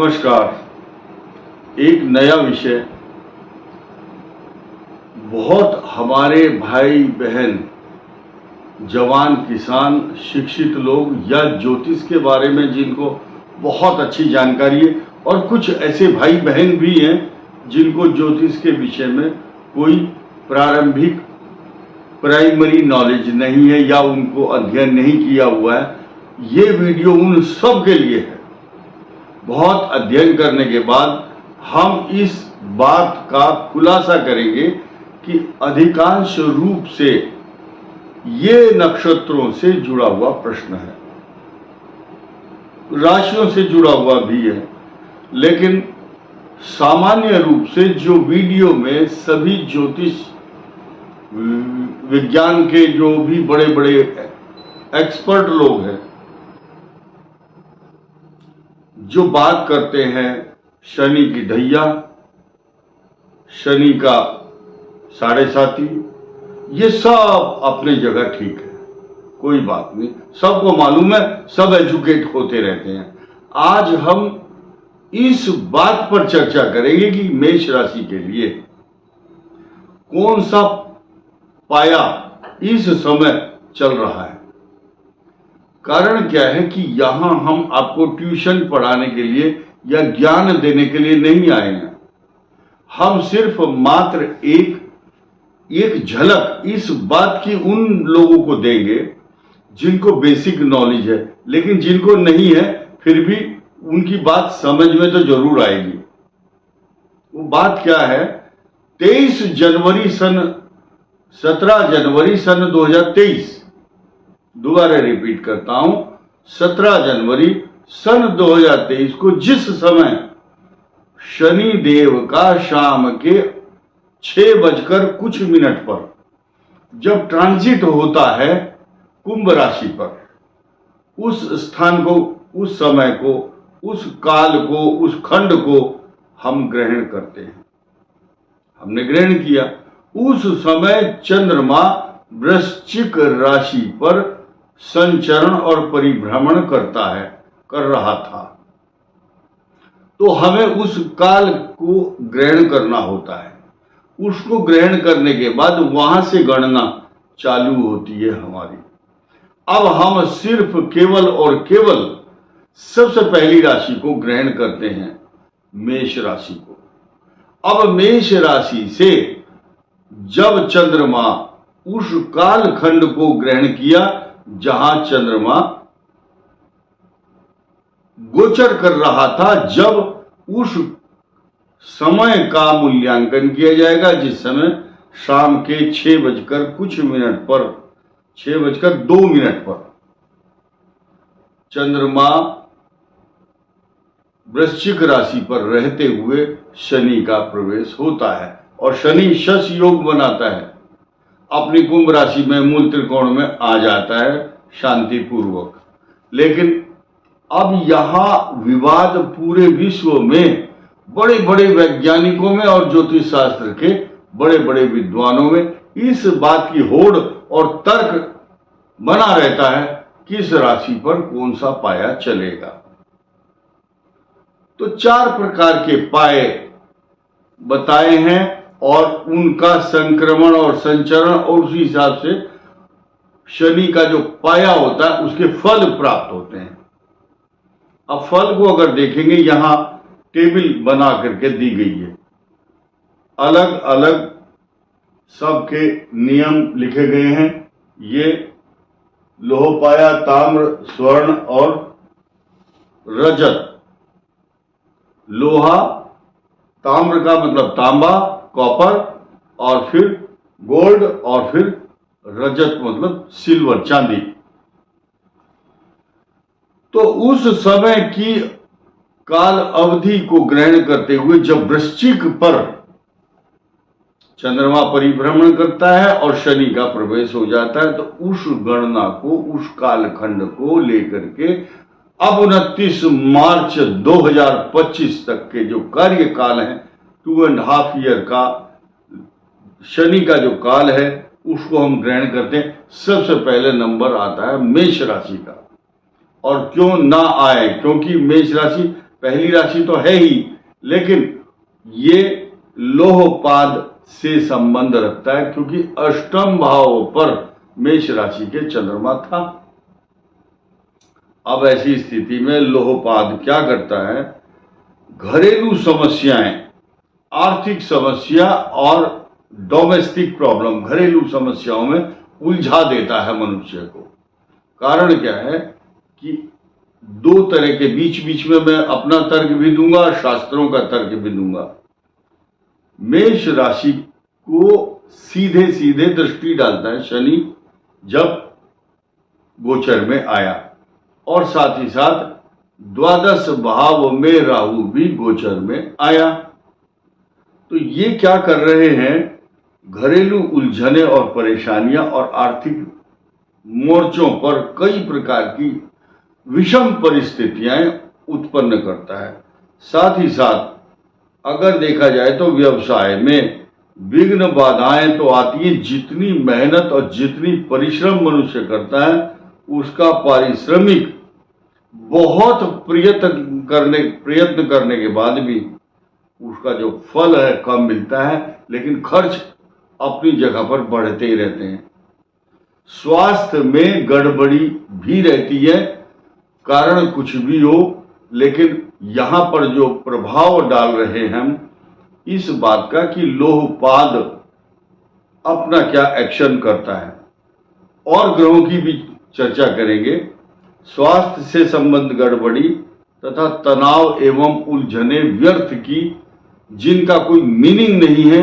नमस्कार। एक नया विषय, बहुत हमारे भाई बहन, जवान, किसान, शिक्षित लोग या ज्योतिष के बारे में जिनको बहुत अच्छी जानकारी है, और कुछ ऐसे भाई बहन भी हैं जिनको ज्योतिष के विषय में कोई प्रारंभिक प्राइमरी नॉलेज नहीं है या उनको अध्ययन नहीं किया हुआ है। ये वीडियो उन सब के लिए है। बहुत अध्ययन करने के बाद हम इस बात का खुलासा करेंगे कि अधिकांश रूप से ये नक्षत्रों से जुड़ा हुआ प्रश्न है, राशियों से जुड़ा हुआ भी है, लेकिन सामान्य रूप से जो वीडियो में सभी ज्योतिष विज्ञान के जो भी बड़े बड़े एक्सपर्ट लोग हैं जो बात करते हैं, शनि की ढैया, शनि का साढ़े साथी, ये सब अपने जगह ठीक है, कोई बात नहीं, सबको मालूम है, सब एजुकेट होते रहते हैं। आज हम इस बात पर चर्चा करेंगे कि मेष राशि के लिए कौन सा पाया इस समय चल रहा है। कारण क्या है कि यहां हम आपको ट्यूशन पढ़ाने के लिए या ज्ञान देने के लिए नहीं आए हैं। हम सिर्फ मात्र एक झलक इस बात की उन लोगों को देंगे जिनको बेसिक नॉलेज है, लेकिन जिनको नहीं है फिर भी उनकी बात समझ में तो जरूर आएगी। वो बात क्या है, 17 जनवरी सन 2023, दोबारा रिपीट करता हूं, 17 जनवरी सन 2023 को जिस समय शनि देव का शाम के 6 बजकर कुछ मिनट पर जब ट्रांजिट होता है कुंभ राशि पर, उस स्थान को, उस समय को, उस काल को, उस खंड को हम ग्रहण करते हैं। हमने ग्रहण किया। उस समय चंद्रमा वृश्चिक राशि पर संचरण और परिभ्रमण कर रहा था। तो हमें उस काल को ग्रहण करना होता है। उसको ग्रहण करने के बाद वहां से गणना चालू होती है हमारी। अब हम सिर्फ केवल और केवल सबसे पहली राशि को ग्रहण करते हैं, मेष राशि को। अब मेष राशि से जब चंद्रमा उस काल खंड को ग्रहण किया जहां चंद्रमा गोचर कर रहा था, जब उस समय का मूल्यांकन किया जाएगा जिस समय शाम के 6 बजकर कुछ मिनट पर, 6 बजकर 2 मिनट पर चंद्रमा वृश्चिक राशि पर रहते हुए शनि का प्रवेश होता है और शनि शश योग बनाता है, अपनी कुंभ राशि में मूल त्रिकोण में आ जाता है शांति पूर्वक। लेकिन अब यहां विवाद पूरे विश्व में बड़े बड़े वैज्ञानिकों में और ज्योतिष शास्त्र के बड़े बड़े विद्वानों में इस बात की होड़ और तर्क बना रहता है किस राशि पर कौन सा पाया चलेगा। तो 4 प्रकार के पाए बताए हैं और उनका संक्रमण और संचरण और उसी हिसाब से शनि का जो पाया होता है उसके फल प्राप्त होते हैं। अब फल को अगर देखेंगे, यहां टेबल बना करके दी गई है, अलग अलग सबके नियम लिखे गए हैं। ये लोह पाया, ताम्र, स्वर्ण और रजत। लोहा, ताम्र का मतलब तांबा, कॉपर, और फिर गोल्ड, और फिर रजत मतलब सिल्वर, चांदी। तो उस समय की काल अवधि को ग्रहण करते हुए जब वृश्चिक पर चंद्रमा परिभ्रमण करता है और शनि का प्रवेश हो जाता है, तो उस गणना को, उस कालखंड को लेकर के अब 29 मार्च 2025 तक के जो कार्यकाल है, 2.5 ईयर का शनि का जो काल है, उसको हम ग्रहण करते हैं। सबसे पहले नंबर आता है मेष राशि का। और क्यों ना आए, क्योंकि मेष राशि पहली राशि तो है ही, लेकिन ये लोहपाद से संबंध रखता है क्योंकि अष्टम भाव पर मेष राशि के चंद्रमा था। अब ऐसी स्थिति में लोहपाद क्या करता है, घरेलू समस्याएं, आर्थिक समस्या और डोमेस्टिक प्रॉब्लम, घरेलू समस्याओं में उलझा देता है मनुष्य को। कारण क्या है कि दो तरह के बीच बीच में मैं अपना तर्क भी दूंगा, शास्त्रों का तर्क भी दूंगा। मेष राशि को सीधे सीधे दृष्टि डालता है शनि जब गोचर में आया, और साथ ही साथ द्वादश भाव में राहु भी गोचर में आया। तो ये क्या कर रहे हैं, घरेलू उलझने और परेशानियां और आर्थिक मोर्चों पर कई प्रकार की विषम परिस्थितियां उत्पन्न करता है। साथ ही साथ अगर देखा जाए तो व्यवसाय में विघ्न बाधाएं तो आती हैं। जितनी मेहनत और जितनी परिश्रम मनुष्य करता है उसका पारिश्रमिक बहुत प्रयत्न करने के बाद भी उसका जो फल है कम मिलता है, लेकिन खर्च अपनी जगह पर बढ़ते ही रहते हैं। स्वास्थ्य में गड़बड़ी भी रहती है, कारण कुछ भी हो, लेकिन यहां पर जो प्रभाव डाल रहे हैं हम इस बात का कि लोहपाद अपना क्या एक्शन करता है, और ग्रहों की भी चर्चा करेंगे। स्वास्थ्य से संबंध गड़बड़ी तथा तनाव एवं उलझने व्यर्थ की, जिनका कोई मीनिंग नहीं है,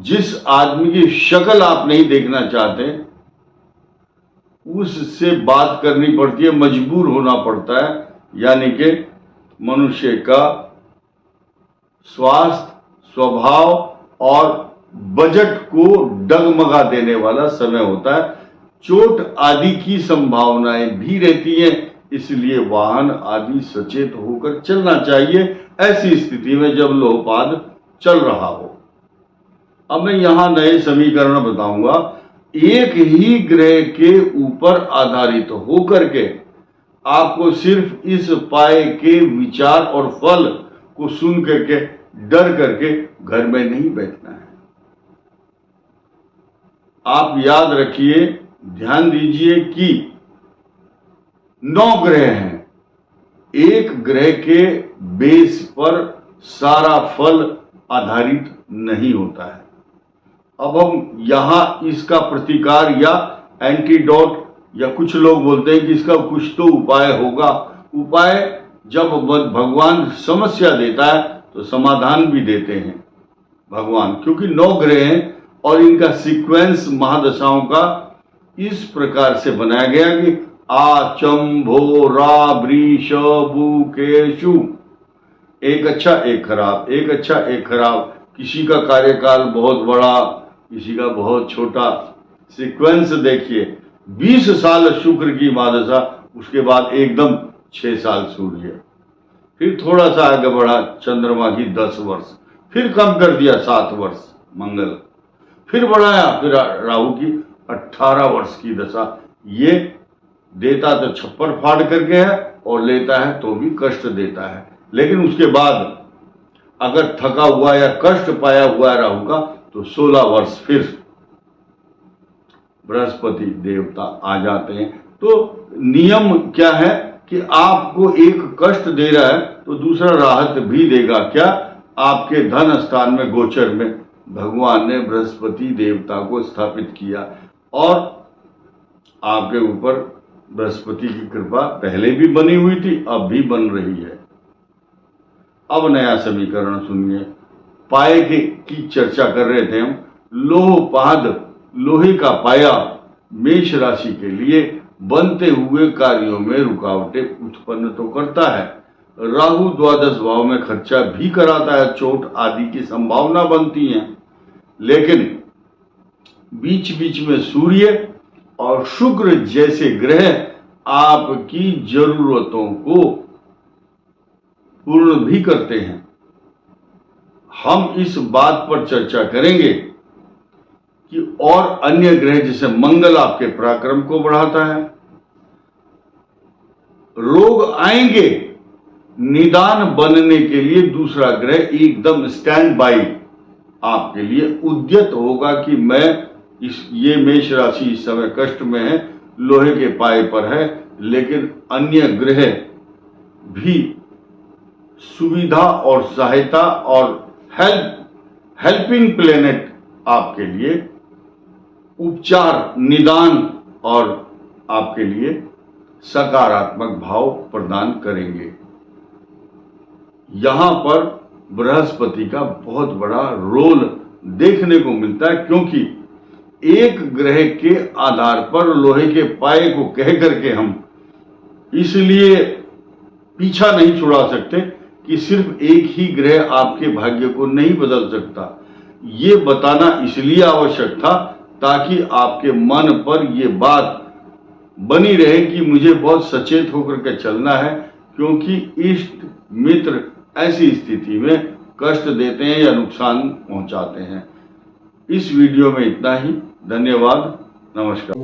जिस आदमी की शक्ल आप नहीं देखना चाहते उससे बात करनी पड़ती है, मजबूर होना पड़ता है। यानी कि मनुष्य का स्वास्थ्य, स्वभाव और बजट को डगमगा देने वाला समय होता है। चोट आदि की संभावनाएं भी रहती हैं, इसलिए वाहन आदि सचेत होकर चलना चाहिए ऐसी स्थिति में जब लोहपाद चल रहा हो। अब मैं यहां नए समीकरण बताऊंगा। एक ही ग्रह के ऊपर आधारित होकर के आपको सिर्फ इस पाए के विचार और फल को सुन करके डर करके घर में नहीं बैठना है। आप याद रखिए, ध्यान दीजिए कि 9 ग्रह हैं। एक ग्रह के बेस पर सारा फल आधारित नहीं होता है। अब हम यहां इसका प्रतिकार या एंटीडोट, या कुछ लोग बोलते हैं कि इसका कुछ तो उपाय होगा। उपाय जब भगवान समस्या देता है तो समाधान भी देते हैं भगवान, क्योंकि 9 ग्रह हैं और इनका सीक्वेंस महादशाओं का इस प्रकार से बनाया गया कि आचंभो रा वृष बुकेशु, एक अच्छा एक खराब, एक अच्छा एक खराब। किसी का कार्यकाल बहुत बड़ा, किसी का बहुत छोटा। सीक्वेंस देखिए, 20 साल शुक्र की महादशा, उसके बाद एकदम 6 साल सूर्य, फिर थोड़ा सा आगे बढ़ा चंद्रमा की 10 वर्ष, फिर कम कर दिया 7 वर्ष मंगल, फिर बढ़ाया फिर राहु की 18 वर्ष की दशा। ये देता तो छप्पर फाड़ करके है और लेता है तो भी कष्ट देता है। लेकिन उसके बाद अगर थका हुआ या कष्ट पाया हुआ है राहु का तो 16 वर्ष फिर बृहस्पति देवता आ जाते हैं। तो नियम क्या है कि आपको एक कष्ट दे रहा है तो दूसरा राहत भी देगा। क्या? आपके धन स्थान में गोचर में भगवान ने बृहस्पति देवता को स्थापित किया और आपके ऊपर बृहस्पति की कृपा पहले भी बनी हुई थी, अब भी बन रही है। अब नया समीकरण सुनिए। पाए की चर्चा कर रहे थे हम। लोहपाद, लोहे का पाया मेष राशि के लिए बनते हुए कार्यों में रुकावटें उत्पन्न तो करता है। राहु द्वादश भाव में खर्चा भी कराता है, चोट आदि की संभावना बनती है। लेकिन बीच बीच में सूर्य और शुक्र जैसे ग्रह आपकी जरूरतों को पूर्ण भी करते हैं। हम इस बात पर चर्चा करेंगे कि और अन्य ग्रह जैसे मंगल आपके पराक्रम को बढ़ाता है। रोग आएंगे निदान बनने के लिए दूसरा ग्रह एकदम स्टैंड बाई आपके लिए उद्यत होगा कि ये मेष राशि इस समय कष्ट में है, लोहे के पाए पर है, लेकिन अन्य ग्रह भी सुविधा और सहायता और हेल्पिंग प्लेनेट आपके लिए उपचार, निदान और आपके लिए सकारात्मक भाव प्रदान करेंगे। यहां पर बृहस्पति का बहुत बड़ा रोल देखने को मिलता है, क्योंकि एक ग्रह के आधार पर लोहे के पाए को कह करके हम इसलिए पीछा नहीं छुड़ा सकते कि सिर्फ एक ही ग्रह आपके भाग्य को नहीं बदल सकता। ये बताना इसलिए आवश्यक था ताकि आपके मन पर ये बात बनी रहे कि मुझे बहुत सचेत होकर के चलना है, क्योंकि इष्ट मित्र ऐसी स्थिति में कष्ट देते हैं या नुकसान पहुंचाते हैं। इस वीडियो में इतना ही। धन्यवाद। नमस्कार।